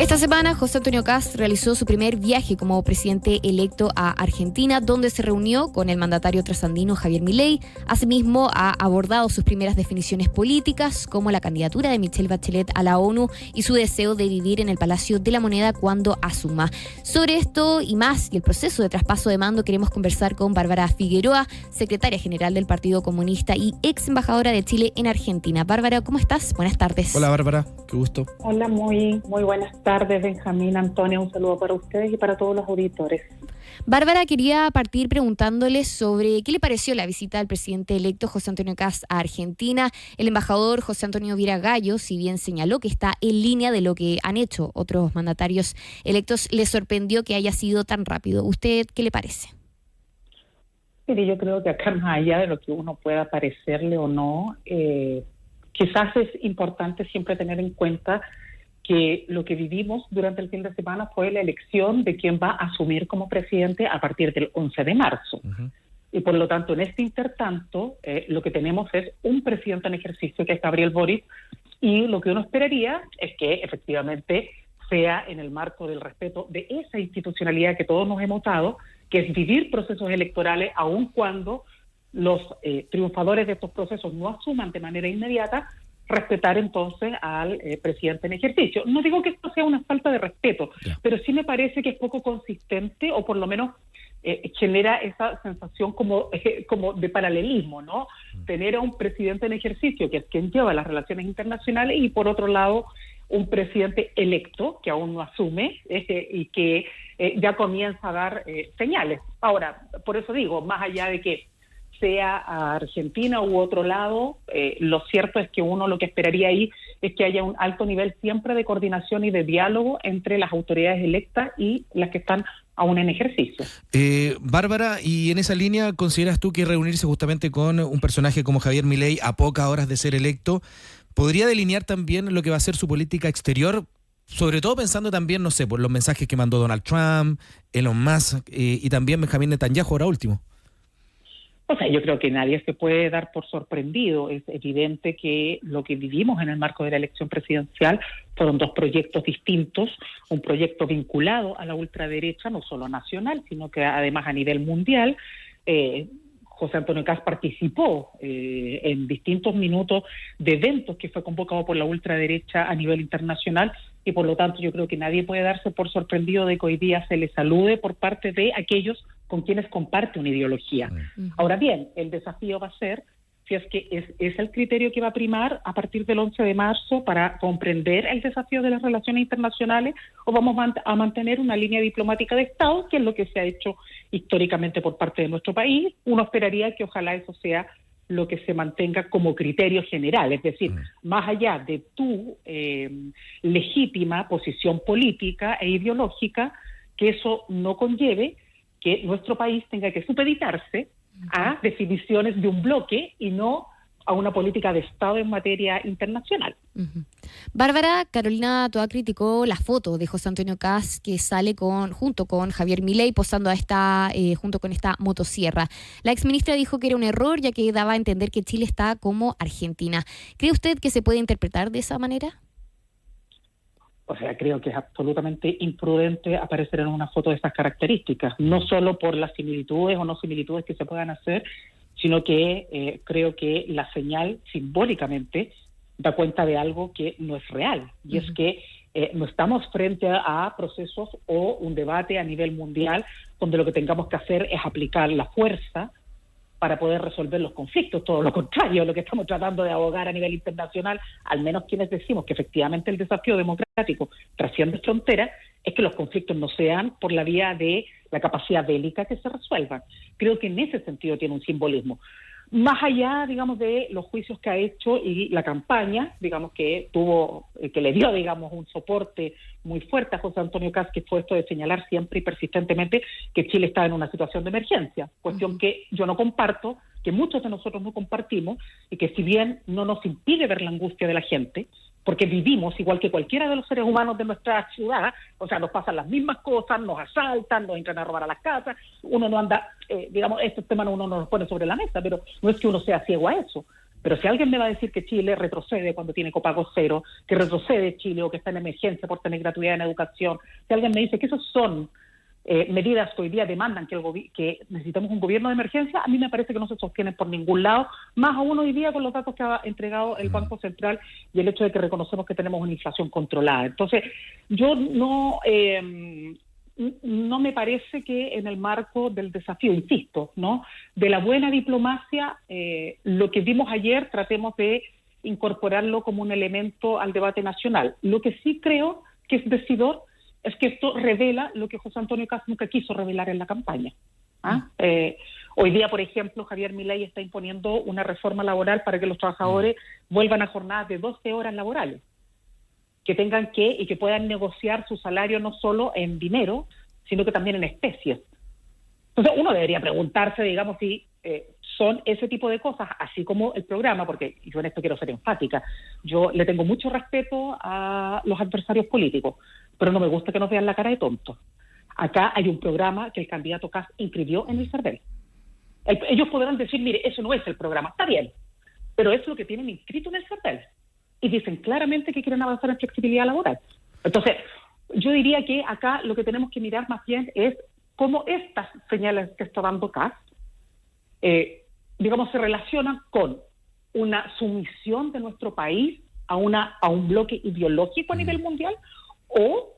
Esta semana, José Antonio Kast realizó su primer viaje como presidente electo a Argentina, donde se reunió con el mandatario trasandino Javier Milei. Asimismo, ha abordado sus primeras definiciones políticas, como la candidatura de Michelle Bachelet a la ONU y su deseo de vivir en el Palacio de la Moneda cuando asuma. Sobre esto y más, y el proceso de traspaso de mando, queremos conversar con Bárbara Figueroa, secretaria general del Partido Comunista y ex embajadora de Chile en Argentina. Bárbara, ¿cómo estás? Buenas tardes. Hola, Bárbara, qué gusto. Hola, muy buenas tardes, Benjamín, Antonio, un saludo para ustedes y para todos los auditores. Bárbara, quería partir preguntándole sobre qué le pareció la visita del presidente electo José Antonio Kast a Argentina. El embajador José Antonio Viera Gallo, si bien señaló que está en línea de lo que han hecho otros mandatarios electos, le sorprendió que haya sido tan rápido. ¿Usted qué le parece? Mire, yo creo que acá, más allá de lo que uno pueda parecerle o no, quizás es importante siempre tener en cuenta que lo que vivimos durante el fin de semana fue la elección de quién va a asumir como presidente a partir del 11 de marzo. Uh-huh. Y por lo tanto, en este intertanto, lo que tenemos es un presidente en ejercicio, que es Gabriel Boric, y lo que uno esperaría es que efectivamente sea en el marco del respeto de esa institucionalidad que todos nos hemos dado, que es vivir procesos electorales, aun cuando los triunfadores de estos procesos no asuman de manera inmediata, respetar entonces al presidente en ejercicio. No digo que esto sea una falta de respeto, pero sí me parece que es poco consistente, o por lo menos genera esa sensación como de paralelismo, ¿no? Tener a un presidente en ejercicio, que es quien lleva las relaciones internacionales, y por otro lado un presidente electo que aún no asume y que ya comienza a dar señales. Ahora, por eso digo, más allá de que sea a Argentina u otro lado, lo cierto es que uno lo que esperaría ahí es que haya un alto nivel siempre de coordinación y de diálogo entre las autoridades electas y las que están aún en ejercicio. Bárbara, y en esa línea, ¿consideras tú que reunirse justamente con un personaje como Javier Milei a pocas horas de ser electo podría delinear también lo que va a ser su política exterior? Sobre todo pensando también, no sé, por los mensajes que mandó Donald Trump, Elon Musk y también Benjamín Netanyahu ahora último. O sea, yo creo que nadie se puede dar por sorprendido. Es evidente que lo que vivimos en el marco de la elección presidencial fueron dos proyectos distintos, un proyecto vinculado a la ultraderecha, no solo nacional, sino que además a nivel mundial. José Antonio Kast participó en distintos minutos de eventos que fue convocado por la ultraderecha a nivel internacional, y por lo tanto yo creo que nadie puede darse por sorprendido de que hoy día se le salude por parte de aquellos con quienes comparte una ideología. Uh-huh. Ahora bien, el desafío va a ser si es que es el criterio que va a primar a partir del 11 de marzo para comprender el desafío de las relaciones internacionales, o vamos a mantener una línea diplomática de Estado, que es lo que se ha hecho históricamente por parte de nuestro país. Uno esperaría que ojalá eso sea lo que se mantenga como criterio general, es decir, más allá de tu legítima posición política e ideológica, que eso no conlleve que nuestro país tenga que supeditarse a definiciones de un bloque y no a una política de Estado en materia internacional. Uh-huh. Bárbara, Carolina Toá criticó la foto de José Antonio Kast que sale junto con Javier Milei posando junto con esta motosierra. La exministra dijo que era un error, ya que daba a entender que Chile está como Argentina. ¿Cree usted que se puede interpretar de esa manera? O sea, creo que es absolutamente imprudente aparecer en una foto de estas características, no solo por las similitudes o no similitudes que se puedan hacer, sino que creo que la señal simbólicamente da cuenta de algo que no es real, y es que no estamos frente a procesos o un debate a nivel mundial donde lo que tengamos que hacer es aplicar la fuerza para poder resolver los conflictos. Todo lo contrario, lo que estamos tratando de abogar a nivel internacional, al menos quienes decimos que efectivamente el desafío democrático trasciende fronteras, es que los conflictos no sean por la vía de la capacidad bélica que se resuelvan. Creo que en ese sentido tiene un simbolismo. Más allá, digamos, de los juicios que ha hecho y la campaña, digamos, que le dio, digamos, un soporte muy fuerte a José Antonio Kast, que fue esto de señalar siempre y persistentemente que Chile estaba en una situación de emergencia, cuestión que yo no comparto, que muchos de nosotros no compartimos, y que si bien no nos impide ver la angustia de la gente, porque vivimos igual que cualquiera de los seres humanos de nuestra ciudad, o sea, nos pasan las mismas cosas, nos asaltan, nos entran a robar a las casas, uno no anda, digamos, estos temas uno no los pone sobre la mesa, pero no es que uno sea ciego a eso. Pero si alguien me va a decir que Chile retrocede cuando tiene copago cero, que retrocede Chile o que está en emergencia por tener gratuidad en educación, si alguien me dice que esos son medidas que hoy día demandan que necesitamos un gobierno de emergencia, a mí me parece que no se sostienen por ningún lado, más aún hoy día con los datos que ha entregado el Banco Central y el hecho de que reconocemos que tenemos una inflación controlada. Entonces, yo no me parece que en el marco del desafío, insisto, ¿no?, de la buena diplomacia, lo que vimos ayer tratemos de incorporarlo como un elemento al debate nacional. Lo que sí creo que es decidor es que esto revela lo que José Antonio Kast nunca quiso revelar en la campaña. Hoy día, por ejemplo, Javier Milei está imponiendo una reforma laboral para que los trabajadores vuelvan a jornadas de 12 horas laborales, que tengan y que puedan negociar su salario no solo en dinero, sino que también en especies. Entonces, uno debería preguntarse, digamos, si son ese tipo de cosas, así como el programa, porque yo en esto quiero ser enfática. Yo le tengo mucho respeto a los adversarios políticos, pero no me gusta que nos vean la cara de tontos. Acá hay un programa que el candidato Kast inscribió en el CERVEL. Ellos podrán decir, mire, eso no es el programa, está bien, pero es lo que tienen inscrito en el CERVEL. Y dicen claramente que quieren avanzar en flexibilidad laboral. Entonces, yo diría que acá lo que tenemos que mirar más bien es cómo estas señales que está dando Kast, digamos, se relacionan con una sumisión de nuestro país a un bloque ideológico a nivel mundial, o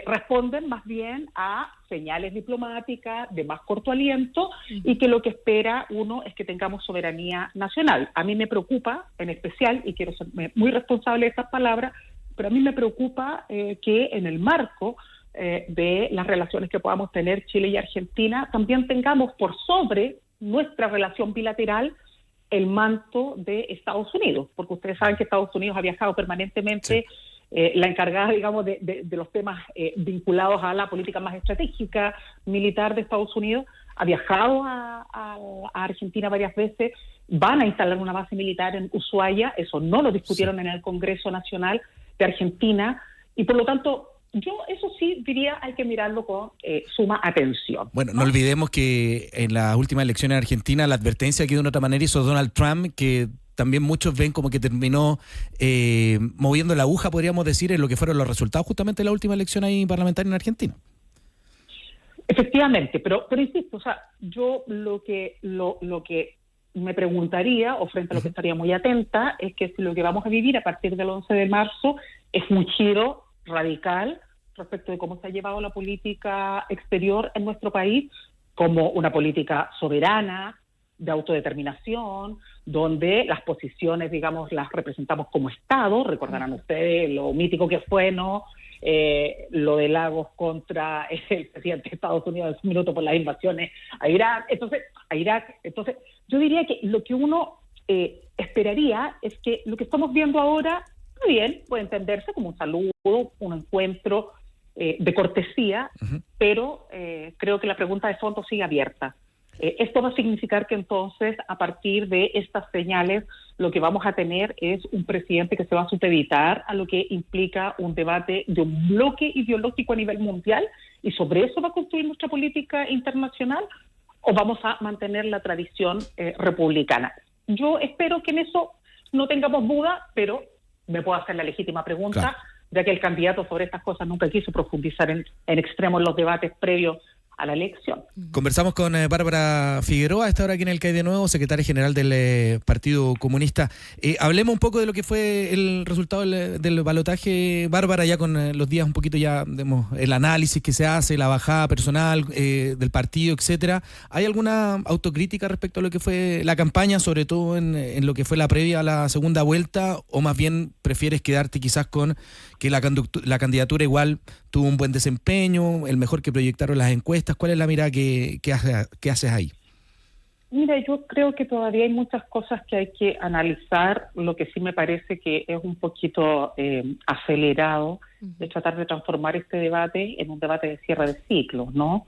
responden más bien a señales diplomáticas de más corto aliento y que lo que espera uno es que tengamos soberanía nacional. A mí me preocupa, en especial, y quiero ser muy responsable de estas palabras, pero a mí me preocupa que en el marco de las relaciones que podamos tener Chile y Argentina, también tengamos por sobre nuestra relación bilateral el manto de Estados Unidos, porque ustedes saben que Estados Unidos ha viajado permanentemente, la encargada, digamos, de los temas vinculados a la política más estratégica militar de Estados Unidos, ha viajado a Argentina varias veces, van a instalar una base militar en Ushuaia, eso no lo discutieron en el Congreso Nacional de Argentina, y por lo tanto, yo eso sí diría hay que mirarlo con suma atención. Bueno, no olvidemos que en las últimas elecciones en Argentina la advertencia que de una otra manera hizo Donald Trump, que también muchos ven como que terminó moviendo la aguja, podríamos decir, en lo que fueron los resultados justamente de la última elección ahí parlamentaria en Argentina. Efectivamente, pero insisto, o sea, yo lo que me preguntaría, o frente a lo que estaría muy atenta, es que si lo que vamos a vivir a partir del 11 de marzo es un giro radical respecto de cómo se ha llevado la política exterior en nuestro país, como una política soberana, de autodeterminación, donde las posiciones, digamos, las representamos como Estado. Recordarán ustedes lo mítico que fue, ¿no? Lo de Lagos contra el presidente de Estados Unidos en su minuto por las invasiones a Irak. Entonces, yo diría que lo que uno esperaría es que lo que estamos viendo ahora, muy bien, puede entenderse como un saludo, un encuentro de cortesía, pero creo que la pregunta de fondo sigue abierta. Esto va a significar que entonces, a partir de estas señales, lo que vamos a tener es un presidente que se va a supeditar a lo que implica un debate de un bloque ideológico a nivel mundial, y sobre eso va a construir nuestra política internacional, o vamos a mantener la tradición republicana. Yo espero que en eso no tengamos duda, pero me puedo hacer la legítima pregunta, claro, ya que el candidato sobre estas cosas nunca quiso profundizar en extremo en los debates previos a la elección. Conversamos con Bárbara Figueroa, a esta hora aquí en el CAI de nuevo, secretaria general del Partido Comunista. Hablemos un poco de lo que fue el resultado del balotaje, Bárbara, ya con los días un poquito ya, digamos, el análisis que se hace, la bajada personal del partido, etcétera. ¿Hay alguna autocrítica respecto a lo que fue la campaña, sobre todo en lo que fue la previa a la segunda vuelta, o más bien prefieres quedarte quizás con que la candidatura igual tuvo un buen desempeño, el mejor que proyectaron las encuestas? ¿Cuál es la mirada que haces ahí? Mira, yo creo que todavía hay muchas cosas que hay que analizar. Lo que sí me parece que es un poquito acelerado de tratar de transformar este debate en un debate de cierre de ciclos, ¿no?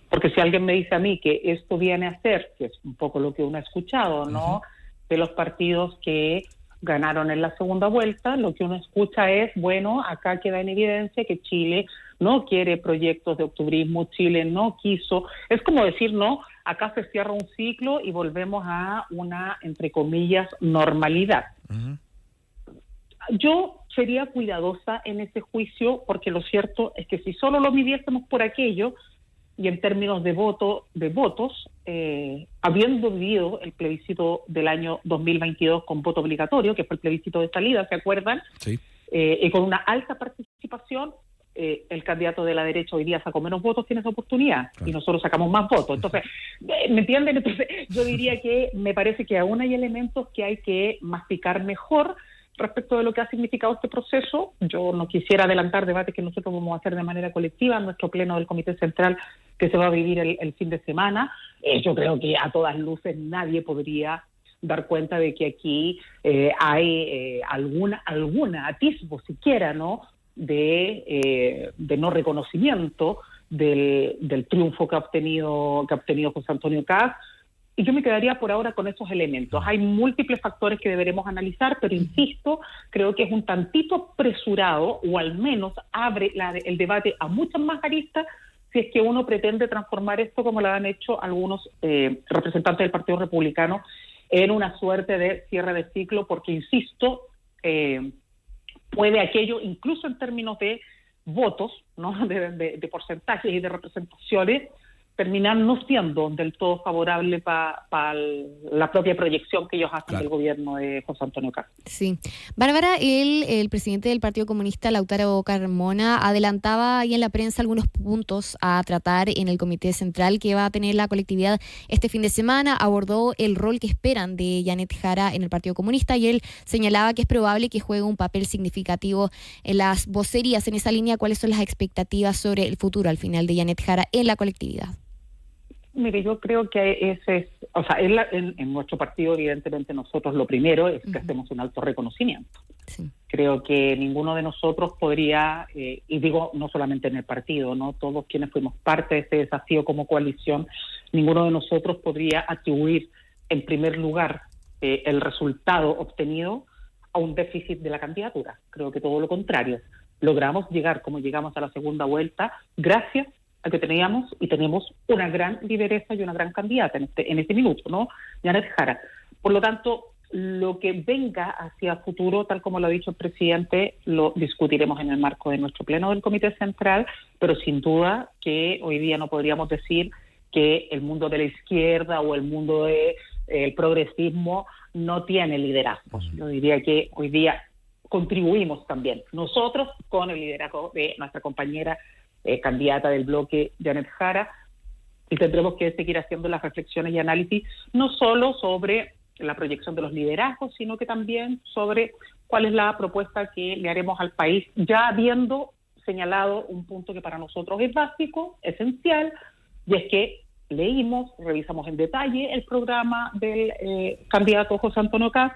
Porque si alguien me dice a mí que esto viene a ser, que es un poco lo que uno ha escuchado, ¿no? De los partidos que ganaron en la segunda vuelta, lo que uno escucha es, bueno, acá queda en evidencia que Chile no quiere proyectos de octubrismo, Chile no quiso, es como decir, no, acá se cierra un ciclo y volvemos a una, entre comillas, normalidad. Uh-huh. Yo sería cuidadosa en ese juicio, porque lo cierto es que si solo lo midiésemos por aquello, y en términos de votos, habiendo vivido el plebiscito del año 2022 con voto obligatorio, que fue el plebiscito de salida, ¿se acuerdan? Sí. Y con una alta participación, el candidato de la derecha hoy día sacó menos votos que en esa oportunidad, claro, y nosotros sacamos más votos. Entonces, ¿me entienden? Entonces, yo diría que me parece que aún hay elementos que hay que masticar mejor respecto de lo que ha significado este proceso. Yo no quisiera adelantar debates que nosotros vamos a hacer de manera colectiva en nuestro pleno del Comité Central que se va a vivir el fin de semana. Yo creo que a todas luces nadie podría dar cuenta de que aquí hay alguna atisbo siquiera, ¿no?, de no reconocimiento del triunfo que ha obtenido José Antonio Kast. Y yo me quedaría por ahora con esos elementos. Hay múltiples factores que deberemos analizar, pero insisto, creo que es un tantito apresurado, o al menos abre el debate a muchas más aristas, si es que uno pretende transformar esto, como lo han hecho algunos representantes del Partido Republicano, en una suerte de cierre de ciclo, porque, insisto, puede aquello, incluso en términos de votos, ¿no?, de porcentajes y de representaciones, terminar no siendo del todo favorable para la propia proyección que ellos hacen, claro, del gobierno de José Antonio Kast. Sí. Bárbara, el presidente del Partido Comunista, Lautaro Carmona, adelantaba ahí en la prensa algunos puntos a tratar en el Comité Central que va a tener la colectividad este fin de semana. Abordó el rol que esperan de Janet Jara en el Partido Comunista y él señalaba que es probable que juegue un papel significativo en las vocerías. En esa línea, ¿cuáles son las expectativas sobre el futuro al final de Janet Jara en la colectividad? Mire, yo creo que ese es, o sea, en nuestro partido, evidentemente, nosotros lo primero es que hacemos un alto reconocimiento. Sí. Creo que ninguno de nosotros podría, y digo no solamente en el partido, ¿no?, todos quienes fuimos parte de este desafío como coalición, ninguno de nosotros podría atribuir en primer lugar el resultado obtenido a un déficit de la candidatura. Creo que todo lo contrario. Logramos llegar como llegamos a la segunda vuelta gracias a que teníamos y tenemos una gran lideresa y una gran candidata en este minuto, ¿no?, Janet Jara. Por lo tanto, lo que venga hacia futuro, tal como lo ha dicho el presidente, lo discutiremos en el marco de nuestro pleno del Comité Central, pero sin duda que hoy día no podríamos decir que el mundo de la izquierda o el mundo del progresismo no tiene liderazgos. Yo diría que hoy día contribuimos también nosotros con el liderazgo de nuestra compañera candidata del bloque, Janet Jara, y tendremos que seguir haciendo las reflexiones y análisis no solo sobre la proyección de los liderazgos, sino que también sobre cuál es la propuesta que le haremos al país, ya habiendo señalado un punto que para nosotros es básico, esencial, y es que leímos, revisamos en detalle el programa del candidato José Antonio Kast.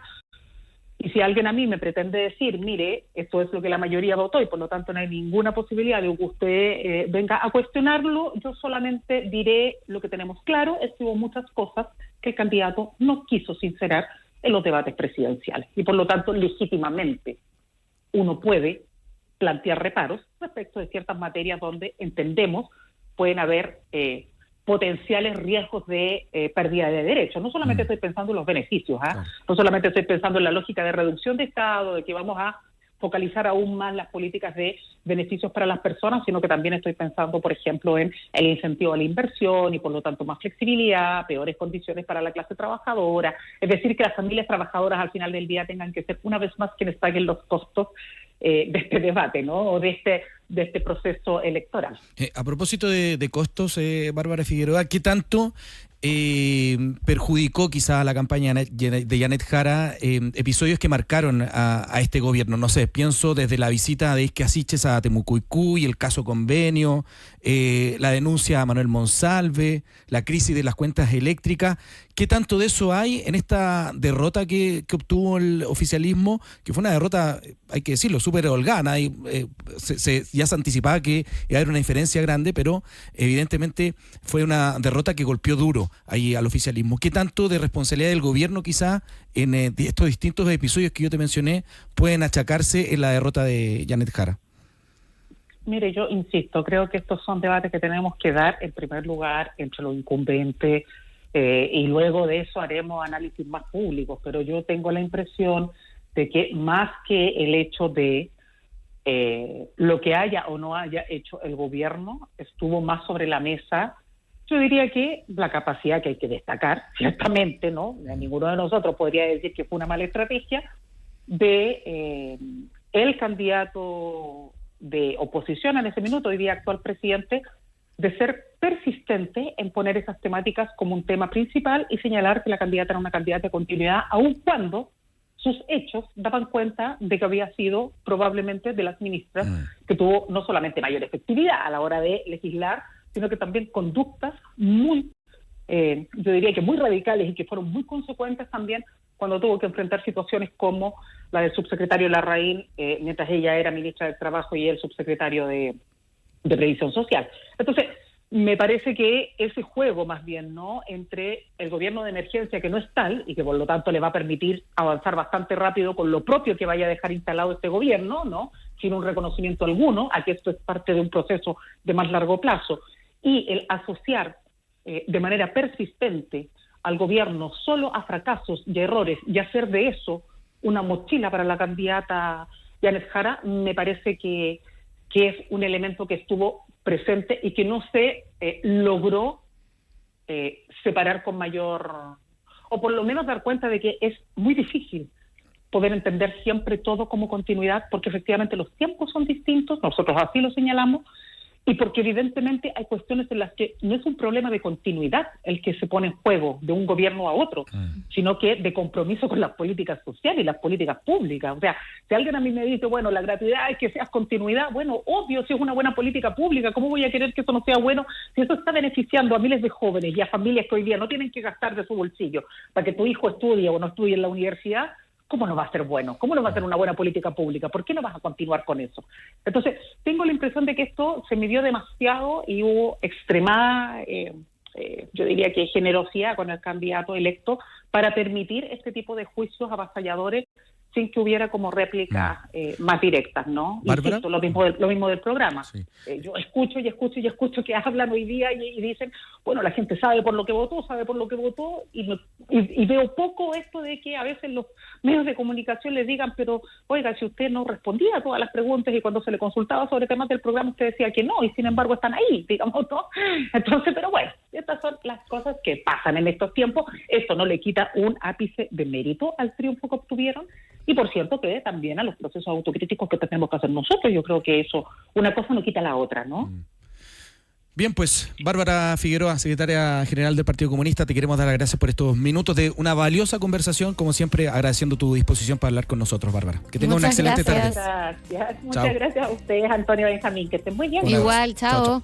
Y si alguien a mí me pretende decir, mire, esto es lo que la mayoría votó y por lo tanto no hay ninguna posibilidad de que usted venga a cuestionarlo, yo solamente diré lo que tenemos claro, es que hubo muchas cosas que el candidato no quiso sincerar en los debates presidenciales. Y por lo tanto, legítimamente, uno puede plantear reparos respecto de ciertas materias donde entendemos pueden haber potenciales riesgos de pérdida de derechos. No solamente estoy pensando en los beneficios, no solamente estoy pensando en la lógica de reducción de Estado, de que vamos a focalizar aún más las políticas de beneficios para las personas, sino que también estoy pensando, por ejemplo, en el incentivo a la inversión y por lo tanto más flexibilidad, peores condiciones para la clase trabajadora, es decir, que las familias trabajadoras al final del día tengan que ser una vez más quienes paguen los costos de este debate, ¿no?, o de este proceso electoral. A propósito de costos, Bárbara Figueroa, ¿qué tanto perjudicó quizá a la campaña de Janet Jara episodios que marcaron a este gobierno? No sé, pienso desde la visita de Isque Asiches a Temucuicú y el caso Convenio, la denuncia a Manuel Monsalve, la crisis de las cuentas eléctricas. ¿Qué tanto de eso hay en esta derrota que obtuvo el oficialismo? Que fue una derrota, hay que decirlo, súper holgada. Y, ya se anticipaba que iba a haber una diferencia grande, pero evidentemente fue una derrota que golpeó duro ahí al oficialismo. ¿Qué tanto de responsabilidad del gobierno quizá en estos distintos episodios que yo te mencioné pueden achacarse en la derrota de Janet Jara? Mire, yo insisto, creo que estos son debates que tenemos que dar en primer lugar entre los incumbentes y luego de eso haremos análisis más públicos, pero yo tengo la impresión de que más que el hecho de lo que haya o no haya hecho el gobierno, estuvo más sobre la mesa, yo diría que la capacidad que hay que destacar, ciertamente, ¿no? Ninguno de nosotros podría decir que fue una mala estrategia, de el candidato de oposición en ese minuto, hoy día actual presidente, de ser persistente en poner esas temáticas como un tema principal y señalar que la candidata era una candidata de continuidad, aun cuando sus hechos daban cuenta de que había sido probablemente de las ministras que tuvo no solamente mayor efectividad a la hora de legislar, sino que también conductas muy, yo diría que muy radicales y que fueron muy consecuentes también cuando tuvo que enfrentar situaciones como la del subsecretario Larraín, mientras ella era ministra del Trabajo y él subsecretario de Previsión Social. Entonces, me parece que ese juego más bien, ¿no?, entre el gobierno de emergencia, que no es tal y que por lo tanto le va a permitir avanzar bastante rápido con lo propio que vaya a dejar instalado este gobierno, ¿no?, sin un reconocimiento alguno a que esto es parte de un proceso de más largo plazo, y el asociar de manera persistente al gobierno solo a fracasos y errores y hacer de eso una mochila para la candidata Yanes Jara, me parece que es un elemento que estuvo presente y que no se logró separar con mayor, o por lo menos dar cuenta de que es muy difícil poder entender siempre todo como continuidad, porque efectivamente los tiempos son distintos, nosotros así lo señalamos, y porque evidentemente hay cuestiones en las que no es un problema de continuidad el que se pone en juego de un gobierno a otro, sino que de compromiso con las políticas sociales y las políticas públicas. O sea, si alguien a mí me dice, bueno, la gratuidad es que seas continuidad, bueno, obvio, si es una buena política pública, ¿cómo voy a querer que eso no sea bueno si eso está beneficiando a miles de jóvenes y a familias que hoy día no tienen que gastar de su bolsillo para que tu hijo estudie o no estudie en la universidad? ¿Cómo no va a ser bueno? ¿Cómo no va a ser una buena política pública? ¿Por qué no vas a continuar con eso? Entonces, tengo la impresión de que esto se midió demasiado y hubo extremada, yo diría que generosidad con el candidato electo para permitir este tipo de juicios avasalladores sin que hubiera como réplicas más directas, ¿no? ¿Bárbara? Insisto, lo mismo del programa. Sí. Yo escucho que hablan hoy día y dicen, bueno, la gente sabe por lo que votó, y veo poco esto de que a veces los medios de comunicación les digan, pero oiga, si usted no respondía a todas las preguntas y cuando se le consultaba sobre temas del programa usted decía que no, y sin embargo están ahí, digamos, ¿no? Entonces, pero bueno, estas son las cosas que pasan en estos tiempos. Esto no le quita un ápice de mérito al triunfo que obtuvieron, y por cierto que también a los procesos autocríticos que tenemos que hacer nosotros. Yo creo que eso, una cosa no quita la otra, ¿no? Bien, pues, Bárbara Figueroa, secretaria general del Partido Comunista, te queremos dar las gracias por estos minutos de una valiosa conversación, como siempre, agradeciendo tu disposición para hablar con nosotros, Bárbara. Que tenga una excelente tarde. Muchas gracias a ustedes, Antonio Benjamín, que estén muy bien. Igual, chao. Chao.